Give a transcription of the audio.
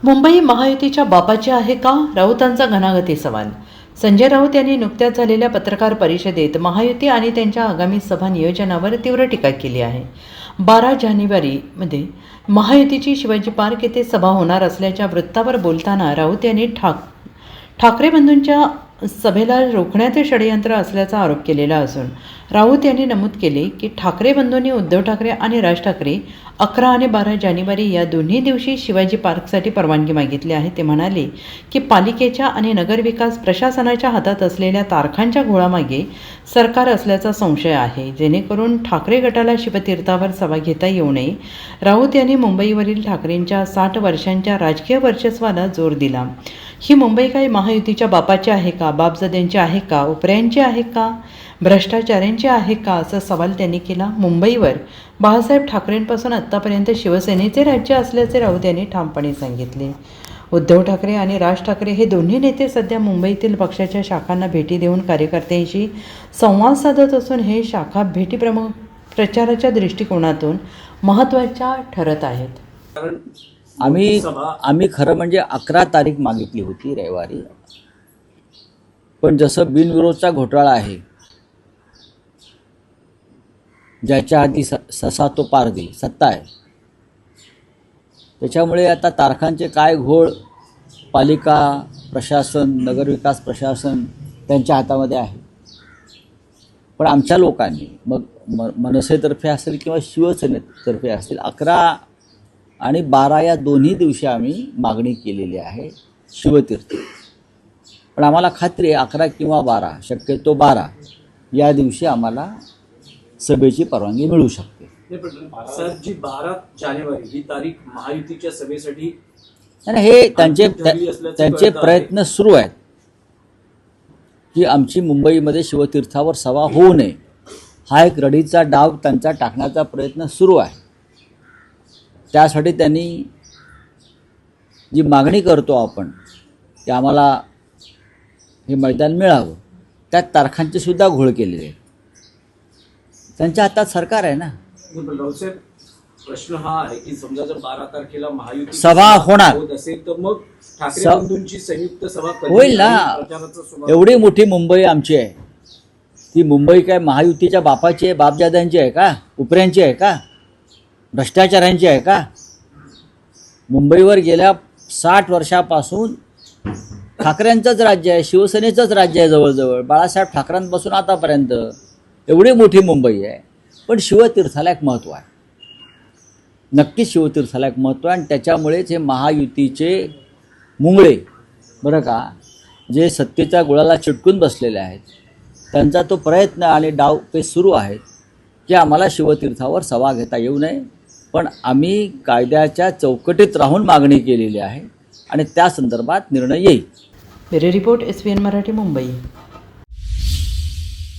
मुंबई महायुतीच्या बापाची आहे का? राऊतांचा घणाघाती सवाल. संजय राऊत यांनी नुकत्याच झालेल्या पत्रकार परिषदेत महायुती आणि त्यांच्या आगामी सभा नियोजनावर तीव्र टीका केली आहे. 12 जानेवारीमध्ये महायुतीची शिवाजी पार्क येथे सभा होणार असल्याच्या वृत्तावर बोलताना राऊत यांनी ठाकरे बंधूंच्या सभेला रोखण्याचे षडयंत्र असल्याचा आरोप केलेला असून राऊत यांनी नमूद केले की ठाकरे बंधूंनी उद्धव ठाकरे आणि राज ठाकरे 11 आणि 12 जानेवारी या दोन्ही दिवशी शिवाजी पार्कसाठी परवानगी मागितली आहे. ते म्हणाले की पालिकेच्या आणि नगरविकास प्रशासनाच्या हातात असलेल्या तारखांच्या घोळामागे सरकार असल्याचा संशय आहे, जेणेकरून ठाकरे गटाला शिवतीर्थावर सभा घेता येऊ नये. राऊत यांनी मुंबईवरील ठाकरेंच्या 60 वर्षांच्या राजकीय वर्चस्वाला जोर दिला. ही मुंबई काही महायुतीच्या बापाची आहे का? बापजाद्यांची आहे का? उपऱ्यांची आहे का? भ्रष्टाचाऱ्यांची आहे का? असा सवाल त्यांनी केला. मुंबईवर बाळासाहेब ठाकरेंपासून आत्तापर्यंत शिवसेनेचे राज्य असल्याचे राऊत यांनी ठामपणे सांगितले. उद्धव ठाकरे आणि राज ठाकरे हे दोन्ही नेते सध्या मुंबईतील पक्षाच्या शाखांना भेटी देऊन कार्यकर्त्यांशी संवाद साधत असून हे शाखा भेटी प्रचाराच्या दृष्टिकोनातून महत्त्वाच्या ठरत आहेत. आम्ही खरं म्हणजे 11 तारीख मागितली होती रविवारी, पण जसं बिनविरोधचा घोटाळा आहे, ज्याच्या आधी ससा तो पार देईल सत्ता आहे, त्याच्यामुळे आता तारखांचे काय घोळ पालिका प्रशासन नगरविकास प्रशासन त्यांच्या हातामध्ये आहे. पण आमच्या लोकांनी मग मनसेतर्फे असेल किंवा शिवसेनेतर्फे असेल 11 आणि 12 या दोन्ही दिवशी आम्ही मागणी केलेली आहे शिवतीर्थ. पण आम्हाला खात्री आहे 11 किंवा 12 शक्यतो 12 या दिवशी आम्हाला सभेची परवानगी मिळू शकते. सर, जी 12 जानेवारी ही तारीख महायुतीच्या सभेसाठी हे त्यांचे प्रयत्न सुरू आहेत की आमची मुंबईमध्ये शिवतीर्थावर सभा होऊ नये. हा एक रडीचा डाव त्यांचा टाकण्याचा प्रयत्न सुरू आहे. त्यासाठी त्यांनी जी मागणी करतो आपण की आम्हाला हे मैदान मिळावं, त्यात तारखांचे सुद्धा घोळ केलेले आहेत. त्यांच्या हातात सरकार आहे ना. प्रश्न हा आहे की समजा जर 12 तारखेला महायुती सभा होणार असेल तर मग ठाकरे बंधूंची संयुक्त सभा होईल ना. एवढी मोठी मुंबई आमची आहे. ती मुंबई काय महायुतीच्या बापाची आहे, बापजाद्यांची आहे का? उपऱ्यांची आहे का? भ्रष्टाचारांची आहे का? मुंबईवर गेल्या 60 वर्षापासून ठाकरेंचंच राज्य आहे, शिवसेनेचंच राज्य आहे. जवळजवळ बाळासाहेब ठाकरेंपासून आतापर्यंत एवढी मोठी मुंबई आहे. पण शिवतीर्थाला एक महत्त्व आहे, नक्कीच शिवतीर्थाला एक महत्त्व आहे. आणि त्याच्यामुळेच हे महायुतीचे मुंगळे बरं का, जे सत्तेच्या गुळाला चिटकून बसलेले आहेत, त्यांचा तो प्रयत्न आणि डाव ते सुरू आहेत की आम्हाला शिवतीर्थावर सभा घेता येऊ नये. पण आम्ही कायद्याच्या चौकटीत राहून मागणी केलेली आहे आणि त्या संदर्भात निर्णय येईल. Bureau report SVN Marathi, Mumbai.